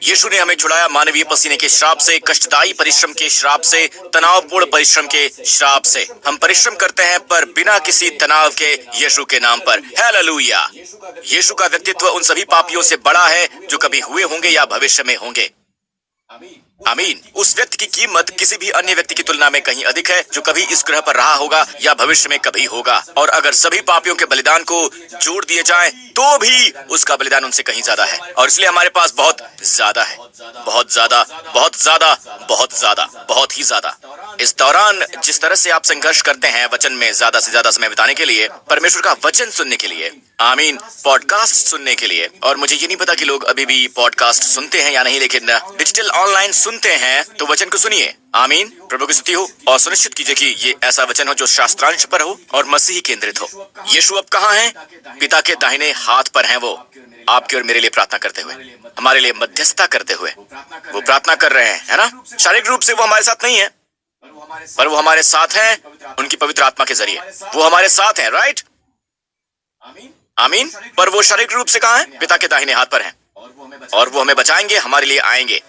यीशु ने हमें छुड़ाया मानवीय पसीने के श्राप से, कष्टदायी परिश्रम के श्राप से, तनावपूर्ण परिश्रम के श्राप से। हम परिश्रम करते हैं पर बिना किसी तनाव के यीशु के नाम पर। हालेलुया। यीशु का व्यक्तित्व उन सभी पापियों से बड़ा है जो कभी हुए होंगे या भविष्य में होंगे। आमीन। उस व्यक्ति की कीमत किसी भी अन्य व्यक्ति की तुलना में कहीं अधिक है जो कभी इस ग्रह पर रहा होगा या भविष्य में कभी होगा। और अगर सभी पापियों के बलिदान को जोड़ दिए जाएं, तो भी उसका बलिदान उनसे कहीं ज्यादा है। और इसलिए हमारे पास बहुत ज्यादा है, बहुत ज्यादा, बहुत ज्यादा, बहुत ज्यादा, बहुत ही ज्यादा। इस दौरान जिस तरह से आप संघर्ष करते हैं वचन में ज्यादा से ज्यादा समय बिताने के लिए, परमेश्वर का वचन सुनने के लिए, आमीन, पॉडकास्ट सुनने के लिए। और मुझे ये नहीं पता कि लोग अभी भी पॉडकास्ट सुनते हैं या नहीं, लेकिन डिजिटल ऑनलाइन सुनते हैं तो वचन को सुनिए। आमीन। प्रभु की स्तुति हो। और सुनिश्चित कीजिए कि ये ऐसा वचन हो जो शास्त्रांश पर हो और मसीह केंद्रित हो। यीशु अब कहाँ हैं? पिता के दाहिने हाथ पर हैं वो, आपके और मेरे लिए प्रार्थना करते हुए, हमारे लिए मध्यस्थता करते हुए वो प्रार्थना कर रहे हैं, है ना? शारीरिक रूप से वो हमारे साथ नहीं है, पर वो हमारे साथ हैं उनकी पवित्र आत्मा के जरिए। वो हमारे साथ हैं, राइट? आमीन। पर वो शारीरिक रूप से कहाँ है? पिता के दाहिने हाथ पर हैं, और वो हमें बचाएंगे, हमारे लिए आएंगे।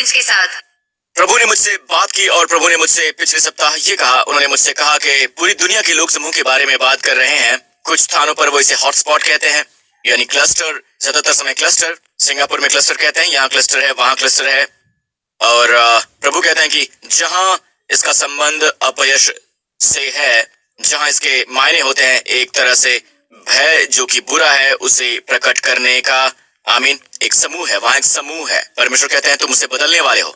के साथ प्रभु ने मुझसे बात की और प्रभु ने मुझसे पिछले सप्ताह ये कहा, उन्होंने मुझसे कहा कि पूरी दुनिया के लोक समूह के बारे में बात कर रहे हैं। कुछ स्थानों पर वो इसे हॉटस्पॉट कहते हैं, यानी क्लस्टर, ज्यादातर समय क्लस्टर। सिंगापुर में क्लस्टर कहते हैं, यहाँ क्लस्टर है, वहाँ क्लस्टर है। और प्रभु कहते हैं कि जहाँ इसका संबंध अपयश से है, जहाँ इसके मायने होते हैं एक तरह से भय जो कि बुरा है उसे प्रकट करने का, आमीन, एक समूह है, वहां एक समूह है। परमेश्वर कहते हैं तुम उसे बदलने वाले हो।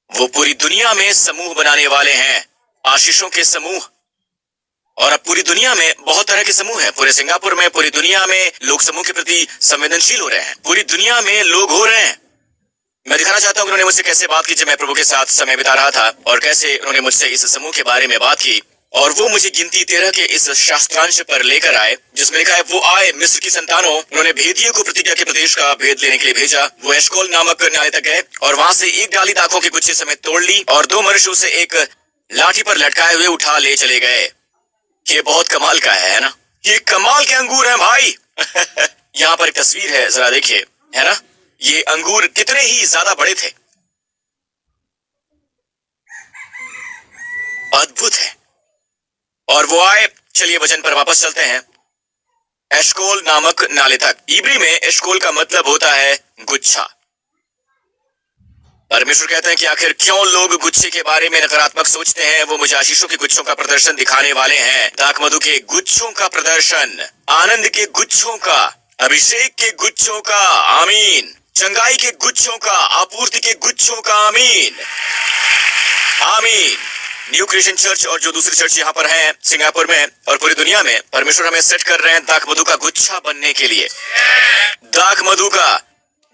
वो पूरी दुनिया में समूह बनाने वाले हैं, आशीषों के समूह। और अब पूरी दुनिया में बहुत तरह के समूह हैं। पूरे सिंगापुर में, पूरी दुनिया में लोग समूह के प्रति संवेदनशील हो रहे हैं। पूरी दुनिया में लोग हो रहे हैं। मैं दिखाना चाहता हूँ उन्होंने मुझसे कैसे बात की जब मैं प्रभु के साथ समय बिता रहा था, और कैसे उन्होंने मुझसे इस समूह के बारे में बात की। और वो मुझे गिनती 13 के इस शास्त्रांश पर लेकर आए जिसमें लिखा है, वो आए मिस्र की संतानों, उन्होंने भेदियों को प्रतिज्ञा के प्रदेश का भेद लेने के लिए भेजा। वो एशकोल नामक नाले तक गए और वहां से एक डाली दाखों के गुच्छे समेत तोड़ ली और 2 मनुष्य उसे एक लाठी पर लटकाए हुए उठा ले चले गए। ये बहुत कमाल का है ना? ये कमाल के अंगूर हैं भाई। यहाँ पर एक तस्वीर है, जरा देखिए, है ना? ये अंगूर कितने ही ज्यादा बड़े थे, अद्भुत है। और वो आए, चलिए वचन पर वापस चलते हैं, एशकोल नामक नाले तक। इब्री में एशकोल का मतलब होता है गुच्छा। परमेश्वर कहते हैं कि आखिर क्यों लोग गुच्छे के बारे में नकारात्मक सोचते हैं। वो मुझे आशीषों के गुच्छों का प्रदर्शन दिखाने वाले हैं, दाखमधु के गुच्छों का प्रदर्शन, आनंद के गुच्छों का, अभिषेक के गुच्छों का, आमीन, चंगाई के गुच्छों का, आपूर्ति के गुच्छों का, आमीन, आमीन। न्यू क्रिश्चियन चर्च और जो दूसरी चर्च यहाँ पर है सिंगापुर में और पूरी दुनिया में, परमेश्वर हमें सेट कर रहे हैं दाख मधु का गुच्छा बनने के लिए, दाख मधु का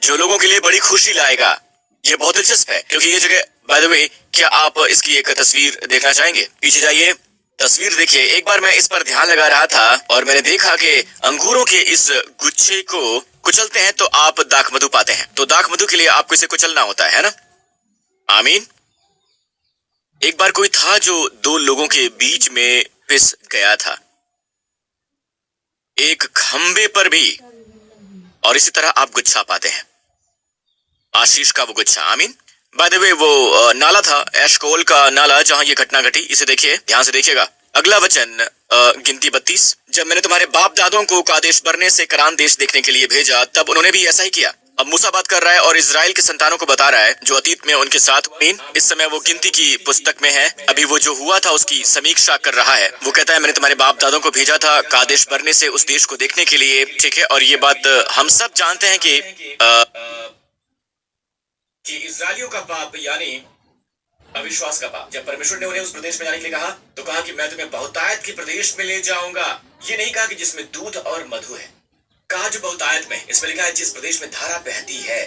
जो लोगों के लिए बड़ी खुशी लाएगा। ये बहुत दिलचस्प है क्योंकि ये जगह, बाय द वे, क्या आप इसकी एक तस्वीर देखना चाहेंगे? पीछे जाइए, तस्वीर देखिए। एक बार मैं इस पर ध्यान लगा रहा था और मैंने देखा कि अंगूरों के इस गुच्छे को कुचलते हैं तो आप दाख मधु पाते हैं। तो दाख मधु के लिए आपको इसे कुचलना होता है ना? आमीन। एक बार कोई था जो 2 लोगों के बीच में पिस गया था, एक खंबे पर भी, और इसी तरह आप गुच्छा पाते हैं, आशीष का वो गुच्छा, आमीन। बाय द वे, वो नाला था एशकोल का नाला जहां ये घटना घटी। इसे देखिए, ध्यान से देखिएगा। अगला वचन, गिनती 32। जब मैंने तुम्हारे बाप दादों को कादेश बरने से करान देश देखने के लिए भेजा, तब उन्होंने भी ऐसा ही किया। अब मूसा बात कर रहा है और इजराइल के संतानों को बता रहा है जो अतीत में उनके साथ हुई। इस समय वो गिनती की पुस्तक में है, अभी वो जो हुआ था उसकी समीक्षा कर रहा है। वो कहता है, मैंने तुम्हारे बाप दादों को भेजा था कादेश बरने से उस देश को देखने के लिए, ठीक है। और ये बात हम सब जानते हैं कि इजराइलियों का पाप यानी अविश्वास का पाप। जब परमेश्वर ने उन्हें उस प्रदेश में जाने के लिए कहा तो कहा कि मैं तुम्हें बहुतायत के प्रदेश में ले जाऊंगा। ये नहीं कहा कि जिसमें दूध और मधु है, कहा जो बहुतायत में। इसमें लिखा है जिस प्रदेश में धारा बहती है,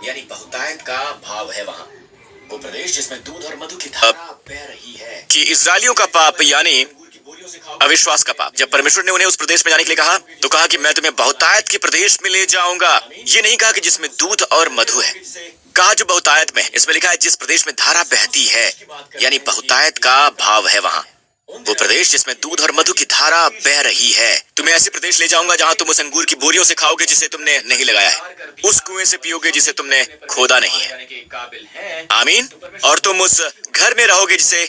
यानी बहुतायत का भाव है वहां, वो प्रदेश जिसमें दूध और मधु की धारा बह रही है। कि इजराइलियों का पाप यानी अविश्वास का पाप। जब परमेश्वर ने उन्हें उस प्रदेश में जाने के लिए कहा तो कहा कि मैं तुम्हें बहुतायत के प्रदेश में ले जाऊंगा। ये नहीं कहा कि जिसमें दूध और मधु है, कहा जो बहुतायत में। इसमें लिखा है जिस प्रदेश में धारा बहती है, यानी बहुतायत का भाव है वहां, वो प्रदेश जिसमें दूध और मधु की धारा बह रही है। तुम्हें ऐसे प्रदेश ले जाऊंगा जहां तुम उस अंगूर की बोरियों से खाओगे जिसे तुमने नहीं लगाया है, उस कुएं से पियोगे जिसे तुमने खोदा नहीं है, आमीन। और तुम उस घर में रहोगे जिसे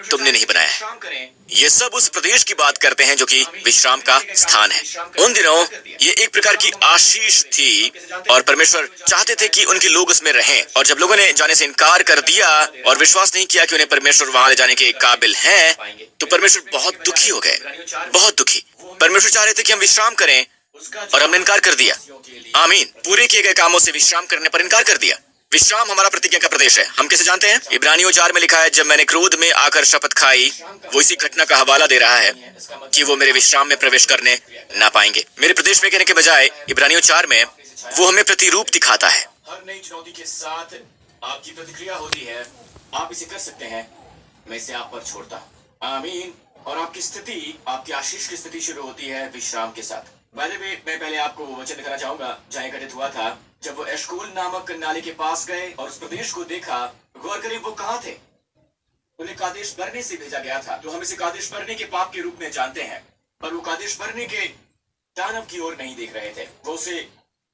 तुमने नहीं बनाया। ये सब उस प्रदेश की बात करते हैं जो कि विश्राम का स्थान है। उन दिनों ये एक प्रकार की आशीष थी और परमेश्वर चाहते थे कि उनके लोग उसमें रहें। और जब लोगों ने जाने से इनकार कर दिया और विश्वास नहीं किया कि उन्हें परमेश्वर वहां ले जाने के काबिल हैं, तो परमेश्वर बहुत दुखी हो गए, बहुत दुखी। परमेश्वर चाह रहे थे कि हम विश्राम करें और हमने इनकार कर दिया, आमीन। पूरे किए गए कामों से विश्राम करने पर इनकार कर दिया। विश्राम हमारा प्रतिज्ञा का प्रदेश है। हम कैसे जानते हैं? इब्रानियों 4 में लिखा है, जब मैंने क्रोध में आकर शपथ खाई। वो इसी घटना का हवाला दे रहा है कि वो मेरे विश्राम में प्रवेश करने ना पाएंगे। मेरे प्रदेश में कहने के बजाय इब्रानियों 4 में वो हमें प्रतिरूप दिखाता है। हर नई चुनौती के साथ आपकी प्रतिक्रिया होती है, आप इसे कर सकते हैं, मैं इसे आप पर छोड़ता हूं, आमीन। और आपकी स्थिति, आपकी आशीष की स्थिति शुरू होती है विश्राम के साथ। बाय द वे, मैं पहले आपको वो वचन दिखाना चाहूंगा जहां घटित हुआ था। जब वो एशकोल नामक नाले के पास गए और उस प्रदेश को देखा, गौर करें वो कहाँ थे? उन्हें कादेश बरने से भेजा गया था। तो हम इसे कादेश बरने के पाप के रूप में जानते हैं, पर वो कादेश बरने के दानव की ओर नहीं देख रहे थे। वो उसे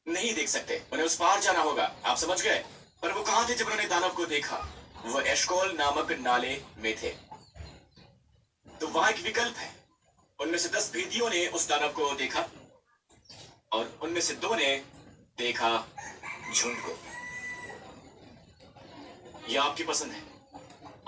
नहीं देख सकते, उन्हें उस पार जाना होगा, आप समझ गए। पर वो कहाँ थे जब उन्होंने दानव को देखा? वो एशकोल नामक नाले में थे। तो वहां एक विकल्प है। उनमें से 10 भेदियों ने उस दानव को देखा और उनमें से 2 ने देखा झुंड को। यह आपकी पसंद है,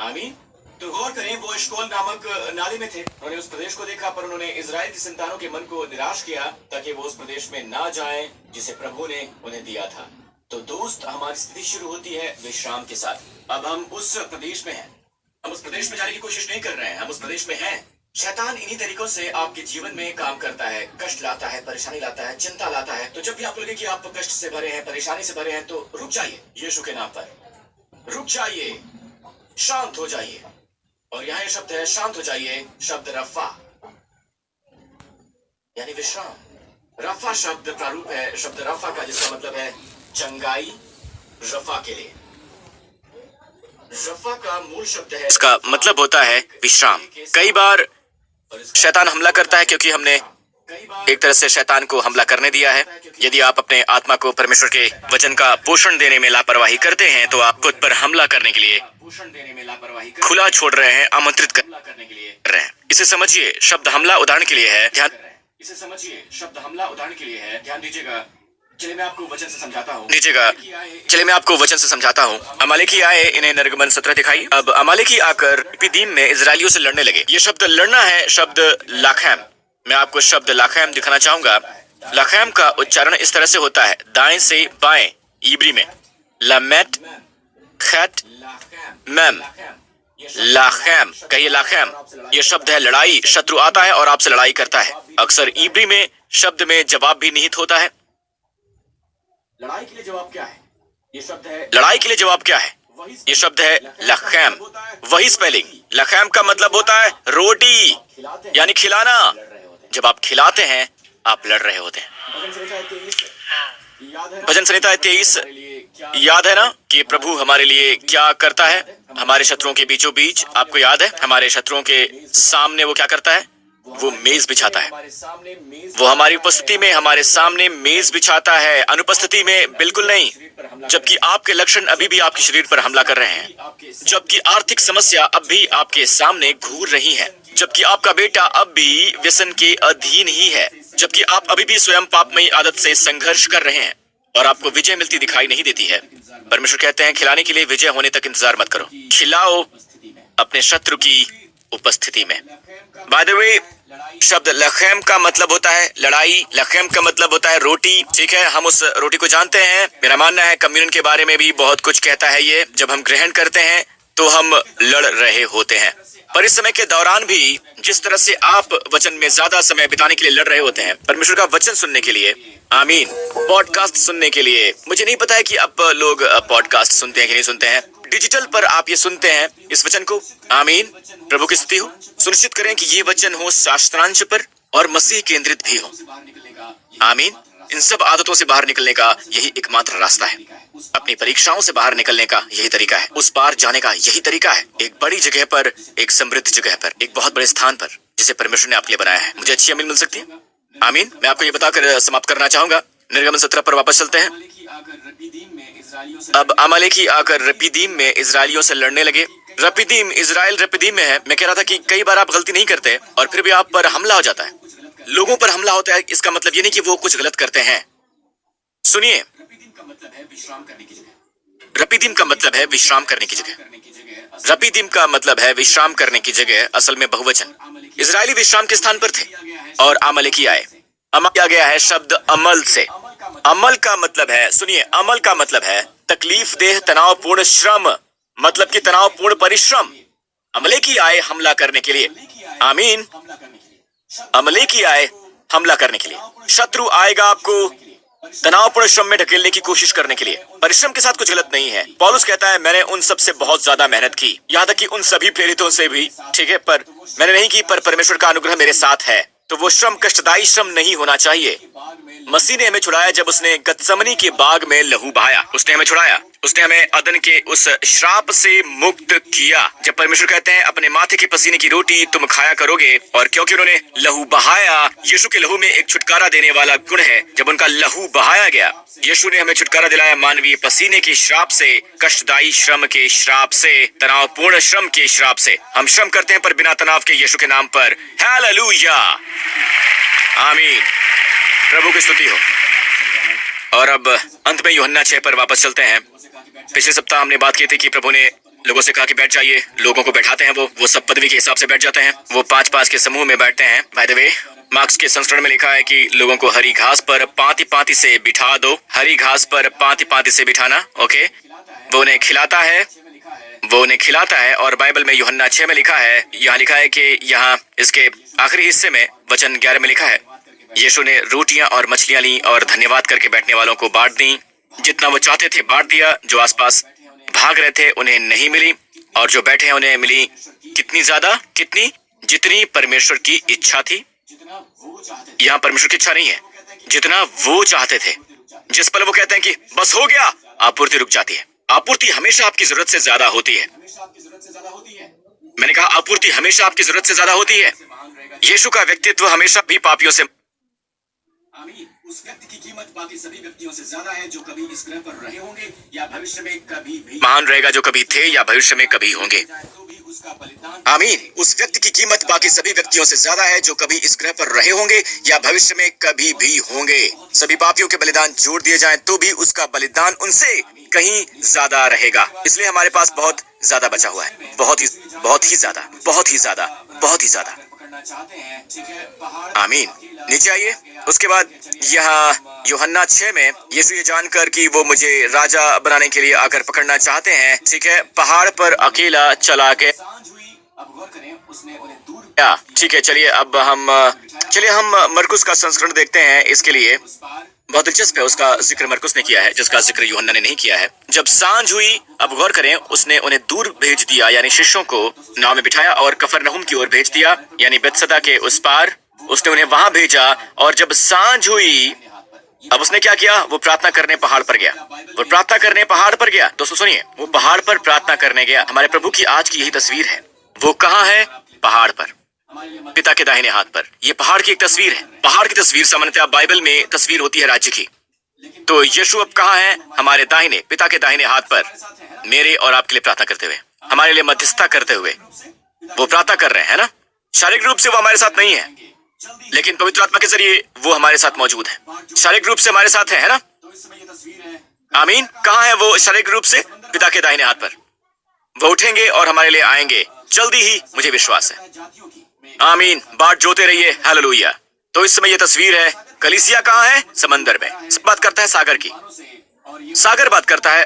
आमीन। तो गौर करें, वो एशकोल नामक नाले में थे। उन्होंने उस प्रदेश को देखा, पर उन्होंने इजराइल की संतानों के मन को निराश किया ताकि वो उस प्रदेश में ना जाएं जिसे प्रभु ने उन्हें दिया था। तो दोस्त, हमारी स्थिति शुरू होती है विश्राम के साथ। अब हम उस प्रदेश में हैं। हम उस प्रदेश में जाने की कोशिश नहीं कर रहे हैं, हम उस प्रदेश में हैं। शैतान इन्हीं तरीकों से आपके जीवन में काम करता है, कष्ट लाता है, परेशानी लाता है, चिंता लाता है। तो जब भी आप लगे कि आप कष्ट से भरे हैं, परेशानी से भरे हैं, तो रुक जाइए, यीशु के नाम पर रुक जाइए, शांत हो जाइए और यहाँ ये शब्द है शांत हो जाइए, शब्द रफा यानी विश्राम। रफा शब्द प्रारूप है शब्द रफा का, जिसका मतलब है चंगाई। रफा के लिए रफा का मूल शब्द है, इसका मतलब होता है विश्राम। कई बार शैतान हमला करता है क्योंकि हमने एक तरह से शैतान को हमला करने दिया है। यदि आप अपने आत्मा को परमेश्वर के वचन का पोषण देने में लापरवाही करते हैं तो आप खुद पर हमला करने के लिए खुला छोड़ रहे हैं, आमंत्रित करने के लिए रहे हैं। इसे समझिए, शब्द हमला उदाहरण के लिए है, ध्यान। इसे समझिए, शब्द हमला उदाहरण के लिए है, ध्यान दीजिएगा। चलिए मैं आपको वचन से समझाता हूँ। चलिए मैं आपको वचन से समझाता हूँ। अमालेकी आए, इन्हें निर्गमन 17 दिखाई। अब अमालेकी आकर रपीदीम में इजरायलियों से लड़ने लगे। ये शब्द लड़ना है, शब्द लाखैम। मैं आपको शब्द लाखैम दिखाना चाहूंगा। लाखैम का उच्चारण इस तरह से होता है, दाएं से बाएं, इब्री में लमेट खैट मैम, लाखैम। कहिए लाखैम। ये शब्द है लड़ाई। शत्रु आता है और आपसे लड़ाई करता है। अक्सर इब्री में शब्द में जवाब भी निहित होता है। लड़ाई के लिए जवाब क्या है? ये शब्द है लड़ाई के लिए जवाब क्या है? ये शब्द है लखैम। वही स्पेलिंग। लखैम का मतलब होता है रोटी यानी खिलाना। जब आप खिलाते हैं आप लड़ रहे होते हैं। भजन संहिता 23 याद है ना कि प्रभु हमारे लिए क्या करता है? हमारे शत्रुओं के बीचों बीच, आपको याद है, हमारे शत्रुओं के सामने वो क्या करता है? वो मेज बिछाता है। वो हमारी उपस्थिति में हमारे सामने मेज बिछाता है, अनुपस्थिति में बिल्कुल नहीं। जबकि आपके लक्षण अभी भी आपके शरीर पर हमला कर रहे हैं, जबकि आर्थिक समस्या अब भी आपके सामने घूर रही है, जबकि आपका बेटा अब भी व्यसन के अधीन ही है, जबकि आप अभी भी स्वयं पापमयी आदत से संघर्ष कर रहे हैं और आपको विजय मिलती दिखाई नहीं देती है। परमेश्वर कहते हैं खिलाने के लिए विजय होने तक इंतजार मत करो, खिलाओ अपने शत्रु की उपस्थिति में। बाय द वे, शब्द लखैम का मतलब होता है लड़ाई। लखैम का मतलब होता है रोटी। ठीक है, हम उस रोटी को जानते हैं। मेरा मानना है कम्युनियन के बारे में भी बहुत कुछ कहता है ये। जब हम ग्रहण करते हैं तो हम लड़ रहे होते हैं, पर इस समय के दौरान भी जिस तरह से आप वचन में ज्यादा समय बिताने के लिए लड़ रहे होते हैं, परमेश्वर का वचन सुनने के लिए, आमीन, पॉडकास्ट सुनने के लिए। मुझे नहीं पता है कि अब लोग पॉडकास्ट सुनते हैं कि नहीं सुनते हैं। डिजिटल पर आप ये सुनते हैं इस वचन को, आमीन, प्रभु की स्तुति हो। सुनिश्चित करें कि ये वचन हो शास्त्रांश पर और मसीह केंद्रित भी हो, आमीन। इन सब आदतों से बाहर निकलने का यही एकमात्र रास्ता है। अपनी परीक्षाओं से बाहर निकलने का यही तरीका है। उस पार जाने का यही तरीका है। एक बड़ी जगह पर, एक समृद्ध जगह पर, एक बहुत बड़े स्थान पर, जिसे परमेश्वर ने आपके लिए बनाया है। मुझे अच्छी अमीन मिल सकती है, आमीन। मैं आपको ये बताकर समाप्त करना चाहूंगा। निर्गमन 17 पर वापस चलते हैं। अब अमालेकी आकर रपीदीम में इजरायलियों से लड़ने लगे। रपीदीम, इजराइल रपीदीम में है। मैं कह रहा था कि कई बार आप गलती नहीं करते और फिर भी आप पर हमला हो जाता है। लोगों पर हमला होता है, इसका मतलब ये नहीं कि वो कुछ गलत करते हैं। सुनिए, रपीदीम का मतलब है विश्राम करने की जगह। रपीदीम का मतलब है विश्राम करने की जगह। रपीदीम का मतलब है विश्राम करने की जगह, असल में बहुवचन। इजरायली विश्राम के स्थान पर थे और अमालेकी आए। अमल किया गया है शब्द अमल से। अमल का मतलब है, सुनिए, अमल का मतलब है तकलीफ देह तनावपूर्ण श्रम, मतलब कि तनावपूर्ण परिश्रम। अमलेकी आए हमला करने के लिए, आमीन। अमलेकी आए हमला करने के लिए। शत्रु आएगा आपको तनावपूर्ण श्रम में ढकेलने की कोशिश करने के लिए। परिश्रम के साथ कुछ गलत नहीं है। पौलुस कहता है मैंने उन सब से बहुत ज्यादा मेहनत की, यहाँ तक कि उन सभी प्रेरितों से भी, ठीक है, पर मैंने नहीं की, पर परमेश्वर का अनुग्रह मेरे साथ है। तो वो श्रम कष्टदायी श्रम नहीं होना चाहिए। मसीह ने हमें छुड़ाया जब उसने गतसमनी के बाग में लहू बहाया। उसने हमें छुड़ाया, उसने हमें अदन के उस श्राप से मुक्त किया। जब परमेश्वर कहते हैं अपने माथे के पसीने की रोटी तुम खाया करोगे, और क्योंकि उन्होंने लहू बहाया, यीशु के लहू में एक छुटकारा देने वाला गुण है। जब उनका लहू बहाया गया, यीशु ने हमें छुटकारा दिलाया मानवीय पसीने के श्राप से, कष्टदायी श्रम के श्राप से, तनावपूर्ण श्रम के श्राप से। हम श्रम करते हैं पर बिना तनाव के, यीशु के नाम पर। हालेलुया, आमीन, प्रभु की स्तुति हो। और अब अंत में यूहन्ना 6 पर वापस चलते हैं। पिछले सप्ताह हमने बात की थी कि प्रभु ने लोगों से कहा कि बैठ जाइए। लोगों को बैठाते हैं, वो सब पदवी के हिसाब से बैठ जाते हैं। वो 5-5 के समूह में बैठते हैं। बाय द वे, मार्क्स के संस्करण में लिखा है कि लोगों को हरी घास पर पांति-पांति से बिठा दो। हरी घास पर पांति-पांति से बिठाना, ओके। वो उन्हें खिलाता है, वो उन्हें खिलाता है। और बाइबल में यूहन्ना 6 में लिखा है, यहाँ लिखा है कि यहाँ इसके आखिरी हिस्से में वचन 11 में लिखा है, यीशु ने रोटियां और मछलियां ली और धन्यवाद करके बैठने वालों को बांट दी। जितना वो चाहते थे बांट दिया। जो आसपास भाग रहे थे उन्हें नहीं मिली, और जो बैठे हैं उन्हें मिली कितनी ज्यादा? कितनी? जितनी परमेश्वर की इच्छा थी। यहाँ परमेश्वर की इच्छा नहीं है, जितना वो चाहते थे। जिस पल वो कहते हैं कि बस हो गया, आपूर्ति रुक जाती है। आपूर्ति हमेशा आपकी जरूरत से ज्यादा होती है। मैंने कहा आपूर्ति हमेशा आपकी जरूरत से ज्यादा होती है। यीशु का व्यक्तित्व हमेशा भी पापियों से उस व्यक्ति की कीमत बाकी सभी व्यक्तियों से ज्यादा है जो कभी इस ग्रह पर रहे होंगे या भविष्य में कभी भी महान रहेगा, जो कभी थे या भविष्य में कभी होंगे। तो भी उसका बलिदान आमीन। उस व्यक्ति की कीमत बाकी सभी व्यक्तियों से ज्यादा है जो कभी इस ग्रह पर रहे होंगे या भविष्य में कभी भी होंगे। सभी पापियों के बलिदान जोड़ दिए जाएं तो भी उसका बलिदान उनसे कहीं ज्यादा रहेगा। इसलिए हमारे पास बहुत ज्यादा बचा हुआ है, बहुत ही ज्यादा, बहुत ही ज्यादा, बहुत ही ज्यादा। पकड़ना चाहते हैं, ठीक है, पहाड़ आमीन। नीचे आइए। उसके बाद यहाँ यूहन्ना 6 में यीशु ये जानकर कि वो मुझे राजा बनाने के लिए आकर पकड़ना चाहते हैं, ठीक है, पहाड़ पर अकेला चला के सांझ हुई। अब गौर करें, उसने उन्हें दूर क्या? ठीक है, चलिए अब हम मरकुस का संस्करण देखते हैं। इसके लिए उस पार बहुत दिलचस्प है, उसका जिक्र मरकुस ने किया है जिसका जिक्र यूहन्ना ने नहीं किया है। जब सांझ हुई, अब गौर करें, उसने उन्हें दूर भेज दिया, यानी शिष्यों को नाव में बिठाया और कफरनहूम की ओर भेज दिया, यानी बेतसदा के उस पार उसने उन्हें वहां भेजा। और जब सांझ हुई, अब उसने क्या किया? वो प्रार्थना करने पहाड़ पर गया। वो प्रार्थना करने पहाड़ पर गया। दोस्तों सुनिए, वो पहाड़ पर प्रार्थना करने गया। हमारे प्रभु की आज की यही तस्वीर है। वो कहाँ है? पहाड़ पर, पिता के दाहिने हाथ पर। ये पहाड़ की एक तस्वीर है। पहाड़ की तस्वीर सामान्यतः बाइबल में तस्वीर होती है राज्य की। तो यीशु अब कहाँ है? हमारे दाहिने, पिता के दाहिने हाथ पर, मेरे और आपके लिए प्रार्थना करते हुए, हमारे लिए मध्यस्थता करते हुए वो प्रार्थना कर रहे हैं ना। शारीरिक रूप से वो हमारे साथ नहीं है, लेकिन पवित्र आत्मा के जरिए वो हमारे साथ मौजूद है। शारीरिक रूप से हमारे साथ है ना। तो इस समय ये तस्वीर है आमीन। कहाँ है वो शारीरिक रूप से? पिता के दाहिने हाथ पर। वो उठेंगे और हमारे लिए आएंगे जल्दी ही, मुझे विश्वास है। जातियों की आमीन। बाट जोते रहिए, हालेलुया। तो इस समय ये तस्वीर है। कलीसिया कहाँ है? समंदर में। सब बात करता है सागर की। से और ये सागर बात करता है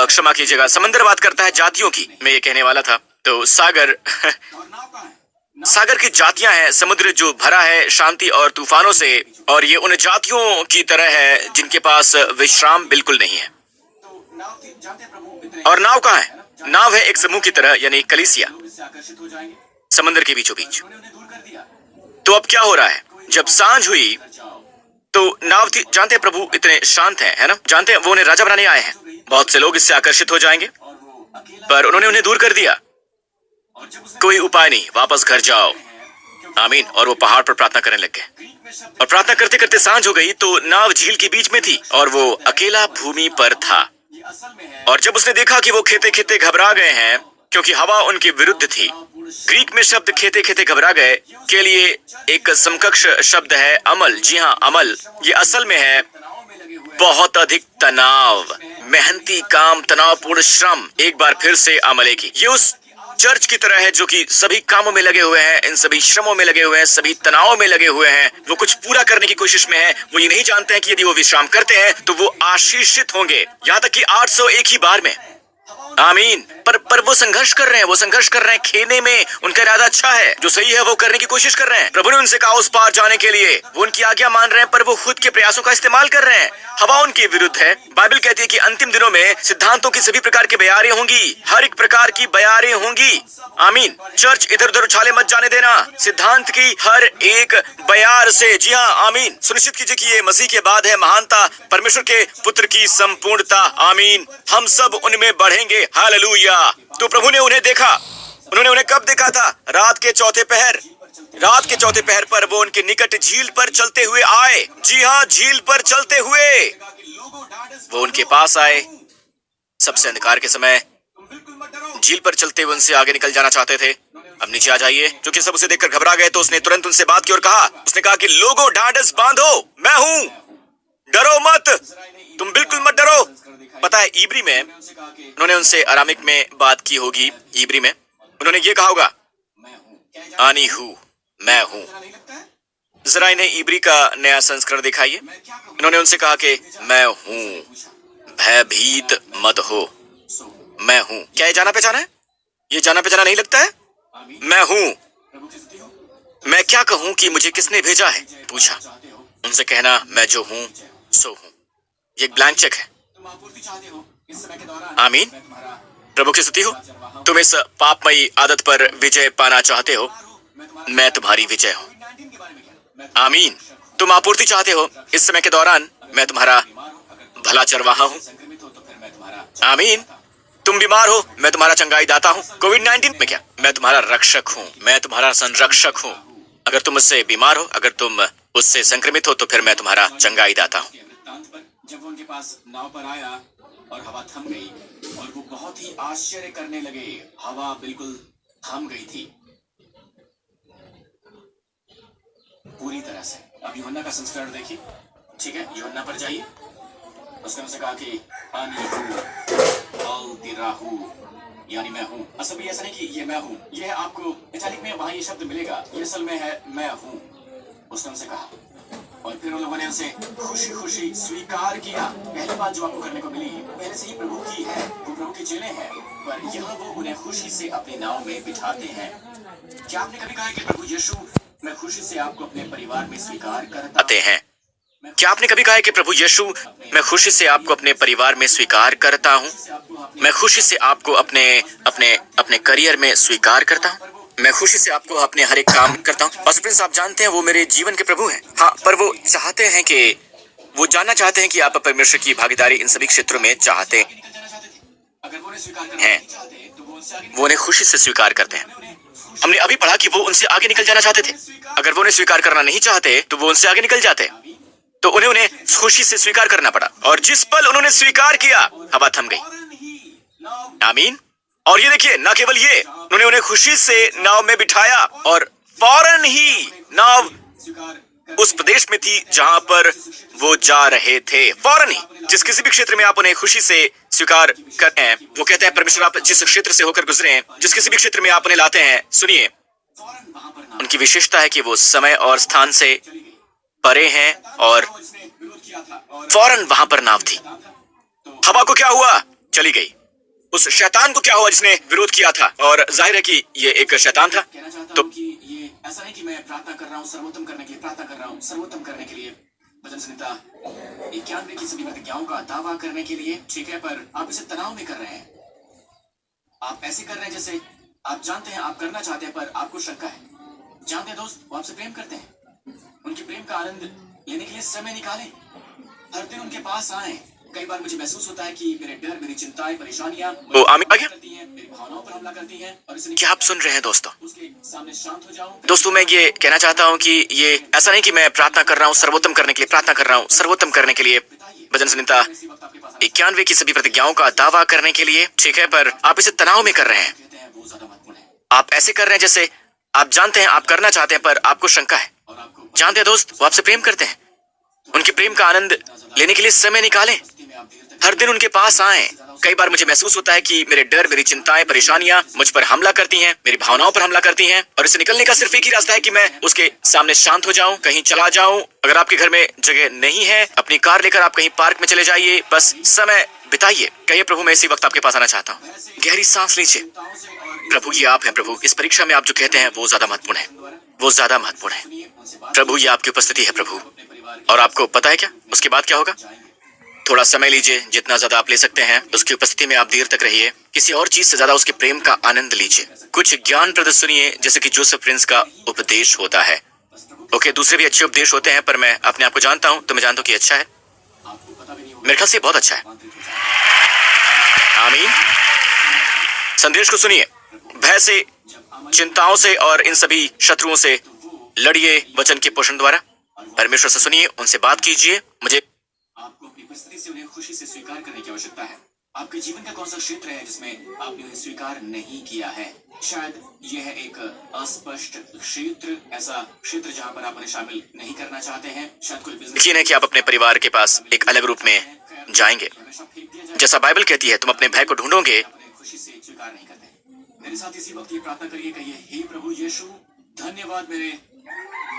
क्षमा कीजिएगा, समंदर बात करता है जातियों की। मैं ये कहने वाला था। तो सागर और नाव कहाँ है? सागर की जातियां हैं, समुद्र जो भरा है शांति और तूफानों से, और ये उन जातियों की तरह है जिनके पास विश्राम बिल्कुल नहीं है। तो नाव थी, जानते हैं प्रभु इतने और नाव कहाँ है? नाव है एक समूह की तरह, यानी कलीसिया, लोग इससे आकर्षित हो जाएंगे। समंदर के बीचों बीच। उन्होंने उन्हें दूर कर दिया। तो अब क्या हो रहा है? जब सांझ हुई जाओ तो नाव थी। जानते हैं प्रभु इतने शांत हैं, है ना। जानते हैं वो उन्हें राजा बनाने आए हैं। बहुत से लोग इससे आकर्षित हो जाएंगे, और वो अकेला पर उन्होंने उन्हें दूर कर दिया। और जब उसने कोई उपाय नहीं, वापस घर जाओ। आमीन। और वो पहाड़ पर प्रार्थना करने लग गए। ग्रीक में शब्द और प्रार्थना करते करते सांझ हो गई तो नाव झील के बीच में थी और वो अकेला भूमि पर था। ये असल में है और जब उसने देखा कि वो खेते खेते घबरा गए हैं क्योंकि हवा उनके विरुद्ध थी। ग्रीक में शब्द खेते खेते घबरा गए के लिए एक समकक्ष शब्द है अमल। जी हाँ, अमल। ये असल में है तनाव में लगे हुए बहुत अधिक तनाव, मेहनती काम, तनावपूर्ण श्रम। एक बार फिर से अमले की। ये उस चर्च की तरह है जो कि सभी कामों में लगे हुए हैं, इन सभी श्रमों में लगे हुए हैं, सभी तनावों में लगे हुए हैं। वो कुछ पूरा करने की कोशिश में है। वो ये नहीं जानते हैं कि यदि वो विश्राम करते हैं तो वो आशीषित होंगे, यहाँ तक कि 800 एक ही बार में। आमीन। पर वो संघर्ष कर रहे हैं, वो संघर्ष कर रहे हैं खेने में। उनका इरादा अच्छा है, जो सही है वो करने की कोशिश कर रहे हैं। प्रभु ने उनसे कहा उस पार जाने के लिए, वो उनकी आज्ञा मान रहे हैं, पर वो खुद के प्रयासों का इस्तेमाल कर रहे हैं। हवा उनके विरुद्ध है। बाइबल कहती है कि अंतिम दिनों में सिद्धांतों की सभी प्रकार की बयारें होंगी, हर एक प्रकार की बयारें होंगी। आमीन। चर्च इधर उधर उछाले मत जाने देना सिद्धांत की हर एक बयार से। जी हाँ, आमीन। सुनिश्चित कीजिए कि ये मसीह के बाद है महानता, परमेश्वर के पुत्र की संपूर्णता। आमीन। हम सब उनमें बढ़ेंगे। हालेलुया। तो प्रभु ने उन्हें देखा। उन्होंने उन्हें कब देखा था? रात के चौथे पहर। रात के चौथे पहर पर वो उनके निकट झील पर चलते हुए आए। जी हाँ, झील पर चलते हुए वो उनके पास आए। सबसे अंधकार के समय तुम बिल्कुल मत डरो। झील पर चलते हुए उनसे आगे निकल जाना चाहते थे। अब नीचे आ जाइए। क्योंकि सब उसे देखकर घबरा गए तो उसने तुरंत उनसे बात की और कहा, उसने कहा कि लोगों ढांढस बांधो, मैं हूं, डरो मत, तुम बिल्कुल मत डरो। पता है इब्री में उनसे कहा कि उन्होंने उनसे अरामिक में बात की होगी। इब्री में उन्होंने ये कहा होगा, मैं हूँ। क्या ये आनी हूँ, मैं हूँ। जानना नहीं लगता है? जरा इन्हें इब्री का नया संस्करण दिखाइए। मैं क्या कहूँ? उन्होंने उनसे कहा कि मैं हूँ, भयभीत मत हो, मैं हूँ। क्या ये जाना पहचाना है? ये जाना पहचाना नहीं लगता है? मैं हूँ। प्रभु की स्तुति हो। मैं क्या कहूँ कि मुझे किसने भेजा है? पूछा। चाहते हो, उनसे कहना, मैं जो हूँ सो हूँ। ये एक ब्लैंक चेक है। तुम आपूर्ति चाहते हो इस समय के दौरान। आमीन। मैं तुम्हारा प्रभु की स्तुति हो। तुम इस पापमयी आदत पर विजय पाना चाहते हो, मैं तुम्हारी विजय हूँ। कोविड-19 के बारे में क्या? आमीन। तुम आपूर्ति चाहते हो, इस समय के दौरान मैं तुम्हारा भला चरवाहा हूँ। संक्रमित हो तो फिर मैं तुम्हारा आमीन। तुम बीमार हो, मैं तुम्हारा चंगाई दाता हूँ। कोविड-19 में क्या, मैं तुम्हारा रक्षक हूँ, मैं तुम्हारा संरक्षक हूँ। अगर तुम उससे बीमार हो, अगर तुम उससे संक्रमित हो, तो फिर मैं तुम्हारा चंगाई दाता हूँ। के वृत्तांत पर जब वो उनके पास नाव पर आया और हवा थम गई और वो बहुत ही आश्चर्य करने लगे। हवा बिल्कुल थम गई थी पूरी तरह से। अब यूहन्ना का संस्करण देखिए, ठीक है, यूहन्ना पर जाइए। उसने उनसे कहा कि आनी हूँ अल तिराहू, यानी मैं हूँ। असल में ऐसा नहीं कि ये मैं हूँ, ये है आपको इटालिक में वहां ये शब्द मिलेगा, ये असल में है मैं हूँ। उसने उनसे कहा और फिर उन लोगों ने उसे खुशी खुशी स्वीकार किया। पहली बात जो आपको करने को मिली वो पहले से ही प्रभु की है, वो प्रभु के चेले हैं, पर यहाँ वो उन्हें खुशी से अपनी नाव में बिठाते हैं। क्या आपने कभी कहा है कि प्रभु यीशु, मैं खुशी से आपको अपने परिवार में स्वीकार करता आते हैं। क्या आपने कभी कहा है कि प्रभु यीशु, मैं खुशी से आपको अपने परिवार में स्वीकार करता हूँ, मैं खुशी से आपको अपने अपने अपने करियर में स्वीकार करता हूँ, मैं खुशी से आपको अपने हर एक काम करता हूँ। और प्रिंस, आप जानते हैं वो मेरे जीवन के प्रभु हैं। हाँ, पर वो चाहते हैं कि वो जानना चाहते हैं कि आप परमेश्वर की भागीदारी इन सभी क्षेत्रों में चाहते निकल जाना चाहते थे। अगर वो उन्हें स्वीकार करना हैं। नहीं चाहते तो वो उनसे आगे वो उन्हें खुशी से स्वीकार करते हैं। उन्हें खुशी हमने अभी पढ़ा कि वो उनसे आगे निकल जाना चाहते थे। अगर वो उन्हें स्वीकार करना नहीं चाहते तो वो उनसे आगे निकल जाते, तो उन्हें खुशी से स्वीकार करना पड़ा। और जिस पल उन्होंने स्वीकार किया, हवा थम गई। फौरन ही नाव आमीन। और ये देखिए, न केवल ये, उन्होंने उन्हें खुशी से नाव में बिठाया और फौरन ही नाव स्वीकार उस प्रदेश में थी जहां पर वो जा रहे थे। फौरन ही, जिस किसी भी क्षेत्र में आप उन्हें खुशी से स्वीकार करते हैं, वो कहते हैं परमेश्वर आप जिस क्षेत्र से होकर गुजरे हैं, जिस किसी भी क्षेत्र में आप उन्हें लाते हैं, सुनिए, फौरन वहां पर नाव उनकी विशेषता है कि वो समय और स्थान से चली गई। परे हैं और इसने विरोध किया था और फौरन वहां पर नाव थी। तो हवा को क्या हुआ? चली गई। उस शैतान को क्या हुआ जिसने विरोध किया था? और जाहिर है कि ये एक शैतान था। कहना चाहता तो हूँ कि ये ऐसा नहीं कि मैं प्रार्थना कर रहा हूँ सर्वोत्तम करने के लिए, प्रार्थना कर रहा हूँ सर्वोत्तम करने के लिए, भजन संहिता 91 की सभी प्रतिज्ञाओं का दावा करने के लिए, ठीक है, पर आप इसे तनाव में कर रहे हैं। आप ऐसे कर रहे हैं जैसे आप जानते हैं आप करना चाहते हैं पर आपको शंका है। जानते हैं दोस्त, वो आपसे प्रेम करते हैं, उनके प्रेम का आनंद लेने के लिए समय निकालें, हर दिन उनके पास आए। कई बार मुझे महसूस होता है कि मेरे डर, मेरी चिंताएं, परेशानियां वो आमीन आ गया? करती हैं, मेरी भावनाओं पर हमला करती हैं और इसे क्या आप सुन रहे हैं दोस्तों? उसके सामने शांत हो जाऊं। दोस्तों, मैं ये कहना चाहता हूँ कि ये ऐसा नहीं कि मैं प्रार्थना कर रहा हूँ सर्वोत्तम करने के लिए, प्रार्थना कर रहा हूँ सर्वोत्तम करने के लिए, भजन संहिता इसी वक्त आपके पास 91 की सभी प्रतिज्ञाओं का दावा करने के लिए, ठीक है, पर आप इसे तनाव में कर रहे हैं। कहते हैं वो ज्यादा महत्वपूर्ण है आप ऐसे कर रहे हैं जैसे आप जानते हैं आप करना चाहते हैं पर आपको शंका है। और आपको जानते हैं दोस्त, वो आपसे प्रेम करते हैं, उनके प्रेम का आनंद लेने के लिए समय निकालें, स्थिति में आप देर तक हर दिन उनके पास आए। कई बार मुझे महसूस होता है कि मेरे डर, मेरी चिंताएं, परेशानियां मुझ पर हमला करती हैं, मेरी भावनाओं पर हमला करती हैं, और इससे निकलने का सिर्फ एक ही रास्ता है कि मैं उसके सामने शांत हो जाऊं, कहीं चला जाऊं। अगर आपके घर में जगह नहीं है, अपनी कार लेकर आप कहीं पार्क में चले जाइए, बस समय बिताइए। कहिए प्रभु, मैं इसी वक्त आपके पास आना चाहता हूँ। गहरी सांस लीजिए। चिंताओं से और प्रभु, ये आप हैं प्रभु। इस परीक्षा में आप जो कहते हैं वो ज्यादा महत्वपूर्ण है, वो ज्यादा महत्वपूर्ण है। सुनिए उनसे बात प्रभु, ये आपकी उपस्थिति है प्रभु। अपने परिवार और आपको पता है क्या उसके बाद क्या होगा? जाएंगे। थोड़ा समय लीजिए, जितना ज्यादा आप ले सकते हैं उसकी उपस्थिति में आप देर तक रहिए। किसी और चीज से ज्यादा उसके प्रेम का आनंद लीजिए। कुछ ज्ञानप्रद सुनिए, जैसे कि जोसेफ प्रिंस का उपदेश होता है। ओके, दूसरे भी अच्छे उपदेश होते हैं, पर मैं अपने आप को जानता हूँ, तो मैं जानता हूँ कि अच्छा है। आपको पता भी नहीं होगा मेरे ख्याल से बहुत अच्छा है। आंतरिक हो जाएगा। आमीन। संदेश को सुनिए। भय से, जब अमल चिंताओं से और इन सभी शत्रुओं से लड़िए वचन के पोषण द्वारा। परमेश्वर से सुनिए, उनसे बात कीजिए। मुझे आपको अपनी परिस्थिति से उन्हें खुशी से स्वीकार करने की आवश्यकता है। आपके जीवन का कौन सा क्षेत्र है जिसमें आपने उन्हें स्वीकार नहीं किया है? शायद यह है एक अस्पष्ट क्षेत्र, ऐसा क्षेत्र जहां पर आप उन्हें शामिल नहीं करना चाहते हैं। शायद कोई बिजनेस यकीन है कि आप अपने परिवार के पास एक अलग रूप में जाएंगे। हमेशा फेंक दिया जाए, जैसा बाइबल कहती है, तुम अपने भय को ढूंढोगे। आप उन्हें खुशी से स्वीकार नहीं करते। मेरे साथ इसी वक्त ये प्रार्थना करिए, कहिए, हे प्रभु यीशु, धन्यवाद मेरे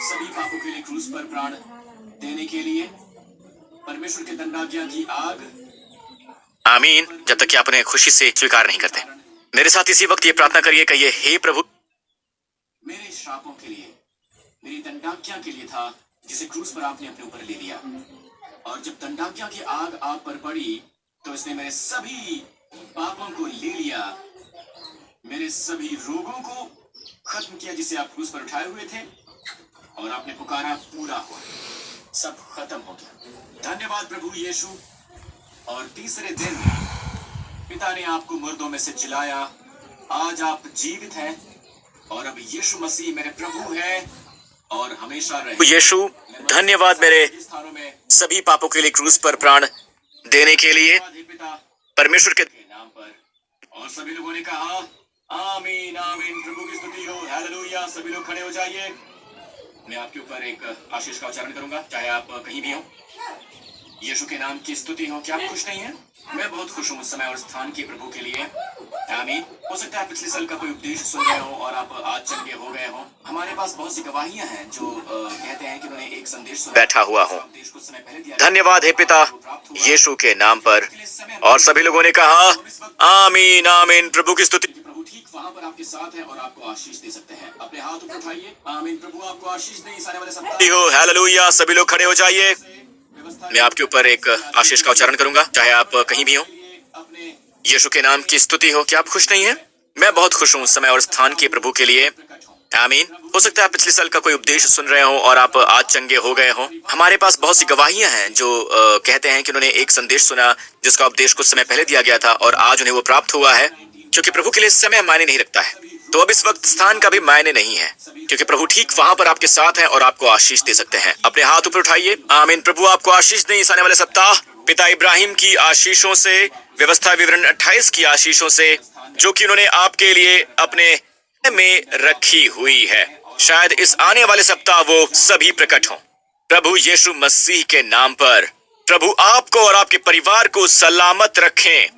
सभी पापों के लिए क्रूस पर प्राण देने के लिए। परमेश्वर के दंडाज्ञा की आग आमीन। जब तक कि आप उन्हें खुशी से स्वीकार नहीं करते। मेरे साथ इसी वक्त ये प्रार्थना करिए, कहिए, हे प्रभु, मेरे श्रापों के लिए, मेरी दंडाज्ञा के लिए था, जिसे क्रूस पर आपने अपने ऊपर ले लिया। और जब दंडाज्ञा की आग आप पर पड़ी तो इसने मेरे सभी पापों को ले लिया, मेरे सभी रोगों को खत्म किया जिसे आप क्रूस पर उठाए हुए थे, और आपने पुकारा पूरा हुआ, सब खत्म हो गया। धन्यवाद प्रभु यीशु। और तीसरे दिन पिता ने आपको मुर्दों में से जिलाया, आज आप जीवित हैं, और अब यीशु मसीह मेरे प्रभु है और हमेशा रहे। यीशु, धन्यवाद मेरे स्थानों में सभी पापों के लिए क्रूस पर प्राण देने के लिए पिता परमेश्वर के नाम पर। और सभी लोगों ने कहा आमीन आमीन, प्रभु की स्तुति हो, हालेलुया। सभी लोग खड़े हो जाइए। मैं आपके ऊपर एक आशीष का उच्चारण करूंगा, चाहे आप कहीं भी हो। यीशु के नाम की स्तुति हो। क्या आप खुश नहीं हैं? मैं बहुत खुश हूँ उस समय और स्थान के प्रभु के लिए। आमीन। हो सकता है पिछले साल का कोई उपदेश सुन रहे हो और आप आज चंगे हो गए हो। हमारे पास बहुत सी गवाहियां हैं जो कहते हैं कि उन्होंने एक संदेश सुना, बैठा हुआ हूँ। उपदेश कुछ समय पहले दिया। धन्यवाद है पिता यीशु के नाम पर। और सभी लोगों ने कहा आमीन आमीन, प्रभु की स्तुति। प्रभु ठीक वहाँ पर आपके साथ है और आपको आशीष दे सकते हैं। अपने हाथ ऊपर उठाइए। आमीन। प्रभु आपको आशीष दे इस आने वाले सप्ताह हो, हालेलुया। सभी लोग खड़े हो जाइए। मैं आपके ऊपर एक आशीष का उच्चारण करूंगा, चाहे आप कहीं भी हो। अपने यीशु के नाम की स्तुति हो। क्या आप खुश नहीं हैं? मैं बहुत खुश हूँ उस समय और स्थान के प्रभु के लिए। आमीन। हो सकता है आप पिछले साल का कोई उपदेश सुन रहे हो और आप आज चंगे हो गए हो। हमारे पास बहुत सी गवाहियां हैं जो कहते हैं कि उन्होंने एक संदेश सुना जिसका उपदेश कुछ समय पहले दिया गया था और आज उन्हें वो प्राप्त हुआ है। क्योंकि प्रभु के लिए समय मायने नहीं रखता है, तो अब इस वक्त स्थान का भी मायने नहीं है, क्योंकि प्रभु ठीक वहां पर आपके साथ हैं और आपको आशीष दे सकते हैं। अपने हाथ ऊपर उठाइए। आमीन। प्रभु आपको आशीष दे इस आने वाले सप्ताह। पिता इब्राहिम की आशीषों से, व्यवस्था विवरण 28 की आशीषों से, जो कि उन्होंने आपके लिए अपने में रखी हुई है। शायद इस आने वाले सप्ताह वो सभी प्रकट हों। प्रभु यीशु मसीह के नाम पर प्रभु आपको और आपके परिवार को सलामत रखें,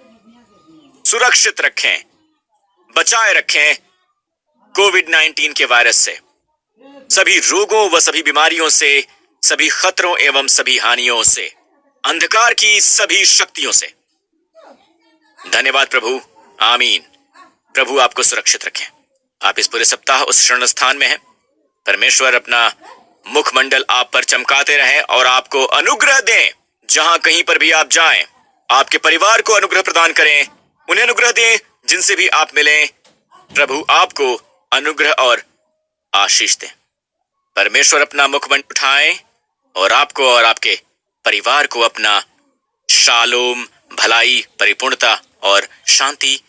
सुरक्षित रखें, बचाए रखें कोविड-19 के वायरस से, सभी रोगों व सभी बीमारियों से, सभी खतरों एवं सभी हानियों से, अंधकार की सभी शक्तियों से। धन्यवाद प्रभु। आमीन। प्रभु आपको सुरक्षित रखें। आप इस पूरे सप्ताह उस शरण स्थान में हैं। परमेश्वर अपना मुखमंडल आप पर चमकाते रहें और आपको अनुग्रह दें। जहां कहीं पर भी आप जाएं, आपके परिवार को अनुग्रह प्रदान करें। उन्हें अनुग्रह दें जिनसे भी आप मिलें। प्रभु आपको अनुग्रह और आशीष दें। परमेश्वर अपना मुखमंडल उठाएं और आपको और आपके परिवार को अपना शालोम, भलाई, परिपूर्णता और शांति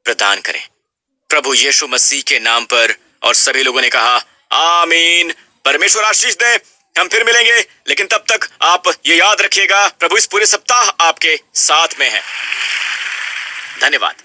प्रदान करें। प्रभु यीशु मसीह के नाम पर। और सभी लोगों ने कहा आमीन। परमेश्वर आशीष दे। हम फिर मिलेंगे, लेकिन तब तक आप ये याद रखिएगा, प्रभु इस पूरे सप्ताह आपके साथ में है। धन्यवाद।